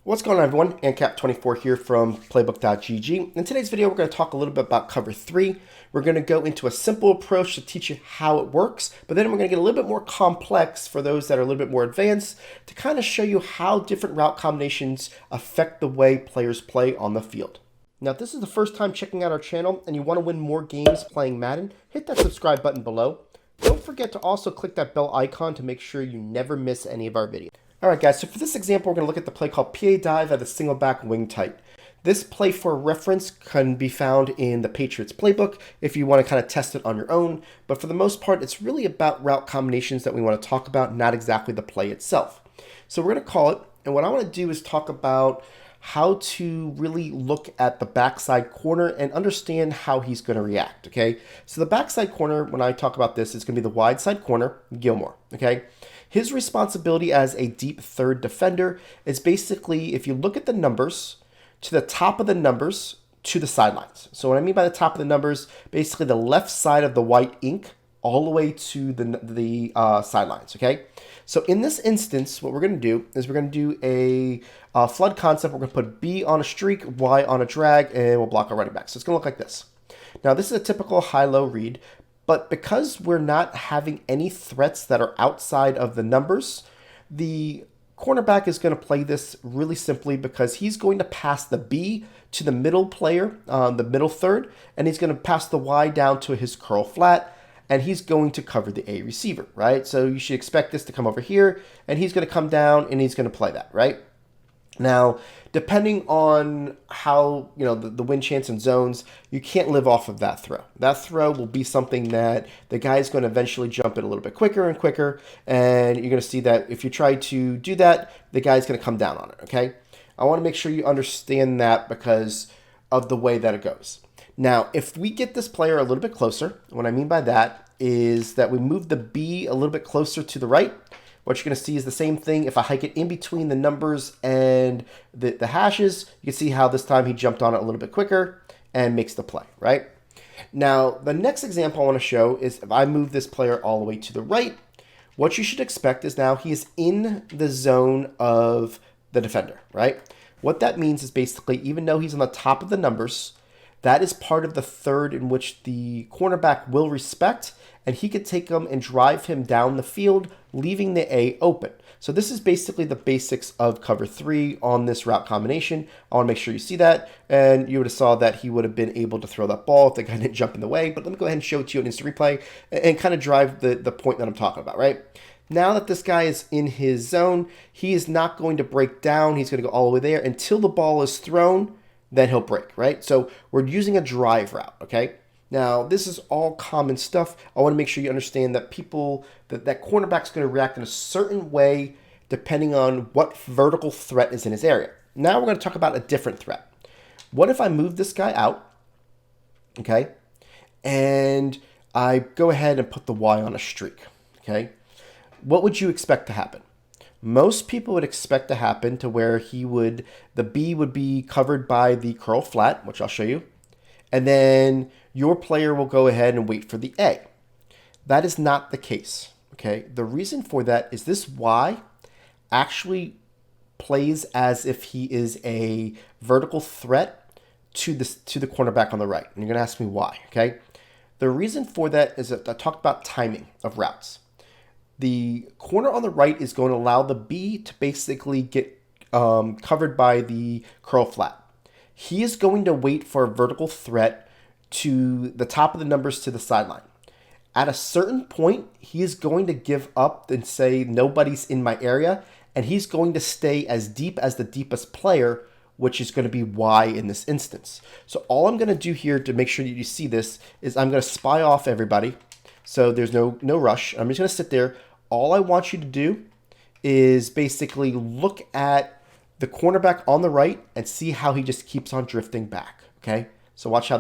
What's going on, everyone? ANCAP24 here from playbook.gg. In today's video, we're going to talk a little bit about cover 3. We're going to go into a simple approach to teach you how it works, but then we're going to get a little bit more complex for those that are a little bit more advanced to kind of show you how different route combinations affect the way players play on the field. Now, if this is the first time checking out our channel and you want to win more games playing Madden, hit that subscribe button below. Don't forget to also click that bell icon to make sure you never miss any of our videos. Alright guys, so for this example, we're going to look at the play called PA Dive at the single back wing tight. This play for reference can be found in the Patriots playbook if you want to kind of test it on your own, but for the most part, it's really about route combinations that we want to talk about, not exactly the play itself. So we're going to call it, and what I want to do is talk about how to really look at the backside corner and understand how he's going to react, okay? So the backside corner, when I talk about this, is going to be the wide side corner, Gilmore, okay? His responsibility as a deep third defender is basically, if you look at the numbers, to the top of the numbers to the sidelines. So what I mean by the top of the numbers, basically the left side of the white ink all the way to the sidelines, okay? So in this instance, what we're going to do is we're going to do a flood concept. We're going to put B on a streak, Y on a drag, and we'll block our running back. So it's going to look like this. Now, this is a typical high-low read, but because we're not having any threats that are outside of the numbers, the cornerback is going to play this really simply because he's going to pass the B to the middle player, the middle third, and he's going to pass the Y down to his curl flat, and he's going to cover the A receiver, right? So you should expect this to come over here, and he's going to come down, and he's going to play that, right? Now, depending on how, the win chance and zones, you can't live off of that throw. That throw will be something that the guy is going to eventually jump it a little bit quicker and quicker, and you're going to see that if you try to do that, the guy's going to come down on it, okay? I want to make sure you understand that because of the way that it goes. Now, if we get this player a little bit closer, what I mean by that is that we move the B a little bit closer to the right. What you're going to see is the same thing. If I hike it in between the numbers and the hashes, you can see how this time he jumped on it a little bit quicker and makes the play, right? Now, the next example I want to show is if I move this player all the way to the right, what you should expect is now he is in the zone of the defender, right? What that means is basically, even though he's on the top of the numbers, that is part of the third in which the cornerback will respect, and he could take him and drive him down the field, leaving the A open. So this is basically the basics of cover 3 on this route combination. I want to make sure you see that, and you would have saw that he would have been able to throw that ball if the guy didn't jump in the way. But let me go ahead and show it to you in instant replay and kind of drive the point that I'm talking about, right? Now that this guy is in his zone, he is not going to break down. He's going to go all the way there until the ball is thrown, then he'll break, right? So we're using a drive route, okay? Now, this is all common stuff. I want to make sure you understand that that cornerback's going to react in a certain way depending on what vertical threat is in his area. Now we're going to talk about a different threat. What if I move this guy out, okay, and I go ahead and put the Y on a streak, okay? What would you expect to happen? Most people would expect to happen to where the B would be covered by the curl flat, which I'll show you, and then your player will go ahead and wait for the A. That is not the case, okay? The reason for that is this Y actually plays as if he is a vertical threat to the cornerback on the right. And you're going to ask me why, okay? The reason for that is that I talked about timing of routes. The corner on the right is going to allow the B to basically get covered by the curl flat. He is going to wait for a vertical threat to the top of the numbers to the sideline. At a certain point, he is going to give up and say, nobody's in my area, and he's going to stay as deep as the deepest player, which is going to be Y in this instance. So all I'm going to do here to make sure that you see this is I'm going to spy off everybody. So there's no rush. I'm just going to sit there. All I want you to do is basically look at the cornerback on the right and see how he just keeps on drifting back, okay? So watch how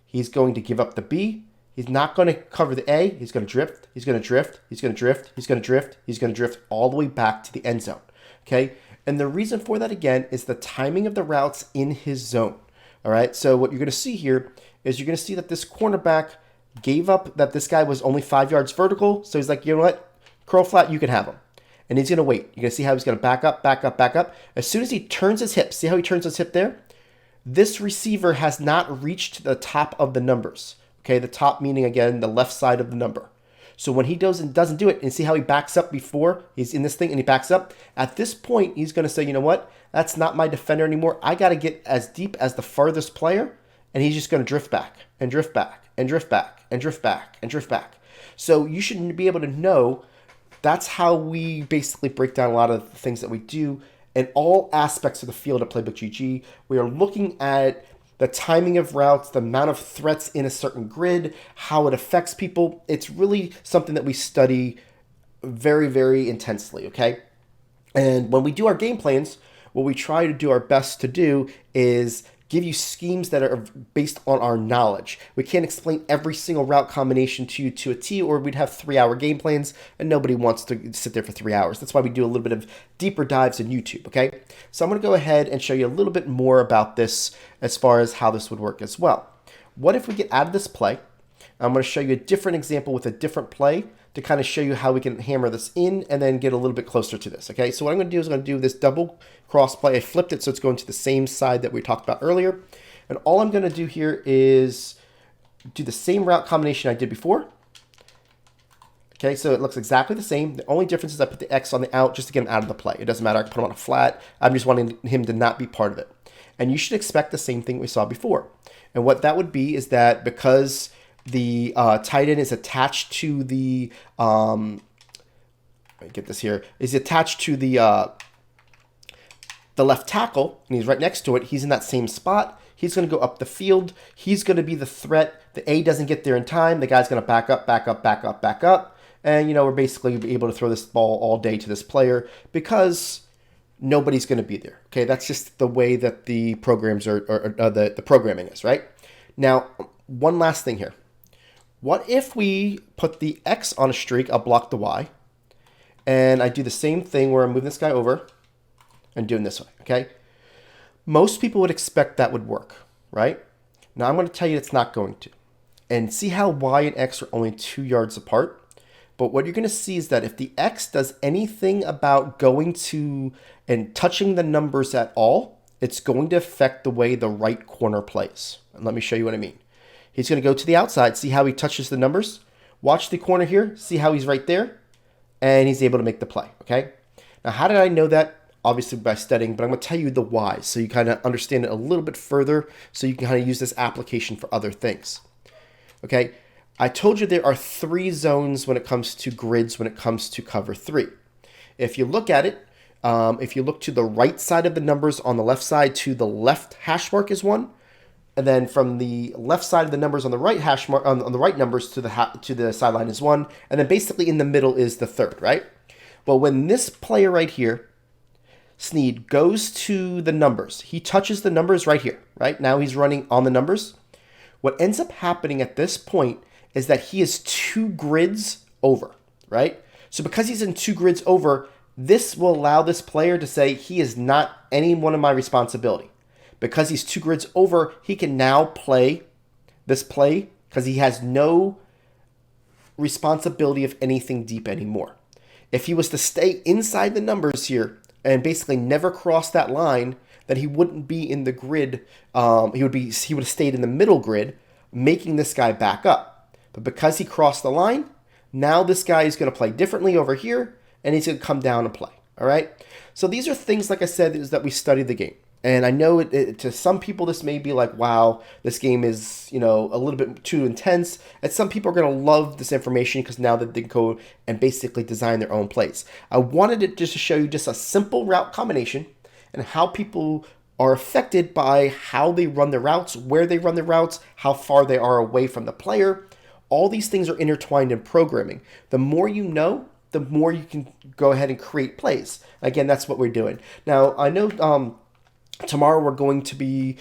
he's going to give up the B. He's not going to cover the A. He's going to drift. He's going to drift. He's going to drift. He's going to drift. He's going to drift all the way back to the end zone, okay? And the reason for that, again, is the timing of the routes in his zone, all right? So what you're going to see here is you're going to see that this cornerback gave up that this guy was only 5 yards vertical. So he's like, you know what? Curl flat, you can have him. and he's going to wait. You're going to see how he's going to back up, back up, back up. As soon as he turns his hip, see how he turns his hip there? This receiver has not reached the top of the numbers. Okay, the top meaning, again, the left side of the number. So when he doesn't do it, and see how he backs up before? He's in this thing and he backs up. At this point, he's going to say, you know what? That's not my defender anymore. I got to get as deep as the farthest player, and he's just going to drift back and drift back and drift back and drift back and drift back. So you should be able to know that's how we basically break down a lot of the things that we do in all aspects of the field at Playbook GG. We are looking at the timing of routes, the amount of threats in a certain grid, how it affects people. It's really something that we study very, very intensely, okay? And when we do our game plans, what we try to do our best to do is give you schemes that are based on our knowledge. We can't explain every single route combination to you to a T, or we'd have 3-hour game plans, and nobody wants to sit there for 3 hours. That's why we do a little bit of deeper dives in YouTube, okay? So I'm going to go ahead and show you a little bit more about this as far as how this would work as well. What if we get out of this play? I'm going to show you a different example with a different play to kind of show you how we can hammer this in and then get a little bit closer to this, okay? So what I'm going to do is I'm going to do this double cross play. I flipped it so it's going to the same side that we talked about earlier. And all I'm going to do here is do the same route combination I did before. Okay, so it looks exactly the same. The only difference is I put the X on the out just to get him out of the play. It doesn't matter. I can put him on a flat. I'm just wanting him to not be part of it. And you should expect the same thing we saw before. And what that would be is that because the tight end is attached to the, let me get this here, is attached to the left tackle, and he's right next to it. He's in that same spot. He's going to go up the field. He's going to be the threat. The A doesn't get there in time. The guy's going to back up, back up, back up, back up. And, we're basically able to throw this ball all day to this player because nobody's going to be there. Okay, that's just the way that the programs are, the programming is, right? Now, one last thing here. What if we put the X on a streak? I'll block the Y. And I do the same thing where I'm moving this guy over and doing this way, okay? Most people would expect that would work, right? Now I'm going to tell you it's not going to. And see how Y and X are only 2 yards apart? But what you're going to see is that if the X does anything about going to and touching the numbers at all, it's going to affect the way the right corner plays. And let me show you what I mean. He's going to go to the outside. See how he touches the numbers? Watch the corner here. See how he's right there? And he's able to make the play, okay? Now, how did I know that? Obviously by studying, but I'm going to tell you the why so you kind of understand it a little bit further so you can kind of use this application for other things, okay? I told you there are 3 zones when it comes to grids, when it comes to cover 3. If you look at it, if you look to the right side of the numbers on the left side to the left hash mark is 1. And then from the left side of the numbers on the right hash mark, on the right numbers to the sideline is 1. And then basically in the middle is the 3rd, right? Well, when this player right here, Sneed, goes to the numbers, he touches the numbers right here, right? Now he's running on the numbers. What ends up happening at this point is that he is 2 grids over, right? So because he's in 2 grids over, this will allow this player to say he is not any one of my responsibility. Because he's 2 grids over, he can now play this play because he has no responsibility of anything deep anymore. If he was to stay inside the numbers here and basically never cross that line, then he wouldn't be in the grid. He would have stayed in the middle grid, making this guy back up. But because he crossed the line, now this guy is going to play differently over here, and he's going to come down and play. All right. So these are things, like I said, is that we study the game. And I know to some people this may be like, wow, this game is, a little bit too intense. And some people are going to love this information because now that they can go and basically design their own plays. I wanted it just to show you just a simple route combination and how people are affected by how they run their routes, where they run their routes, how far they are away from the player. All these things are intertwined in programming. The more you know, the more you can go ahead and create plays. Again, that's what we're doing. Now, I know tomorrow we're going to be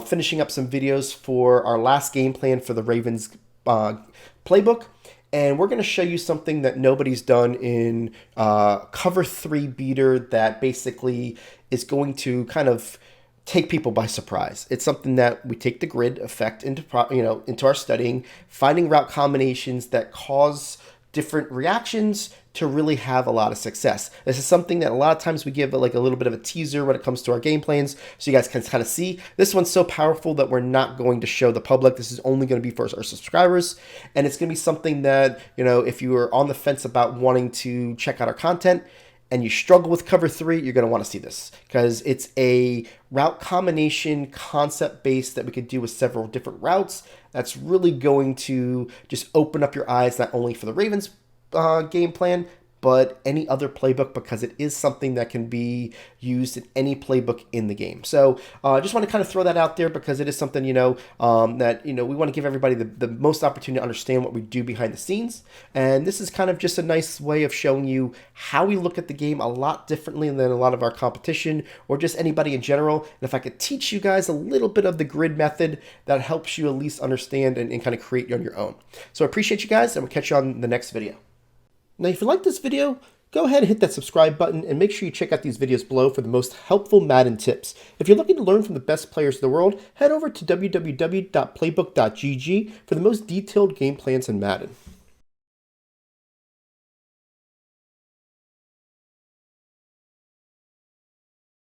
finishing up some videos for our last game plan for the Ravens playbook. And we're going to show you something that nobody's done in cover 3 beater that basically is going to kind of take people by surprise. It's something that we take the grid effect into our studying, finding route combinations that cause different reactions to really have a lot of success. This is something that a lot of times we give like a little bit of a teaser when it comes to our game plans, so you guys can kind of see. This one's so powerful that we're not going to show the public. This is only going to be for our subscribers, and it's going to be something that, you know, if you are on the fence about wanting to check out our content and you struggle with cover 3, you're going to want to see this, because it's a route combination concept base that we could do with several different routes. That's really going to just open up your eyes, not only for the Ravens game plan, but any other playbook, because it is something that can be used in any playbook in the game. So I just want to kind of throw that out there, because it is something, you know, that, you know, we want to give everybody the most opportunity to understand what we do behind the scenes. And this is kind of just a nice way of showing you how we look at the game a lot differently than a lot of our competition, or just anybody in general. And if I could teach you guys a little bit of the grid method, that helps you at least understand and kind of create on your own. So I appreciate you guys, and we'll catch you on the next video. Now, if you like this video, go ahead and hit that subscribe button, and make sure you check out these videos below for the most helpful Madden tips. If you're looking to learn from the best players in the world, head over to www.playbook.gg for the most detailed game plans in Madden.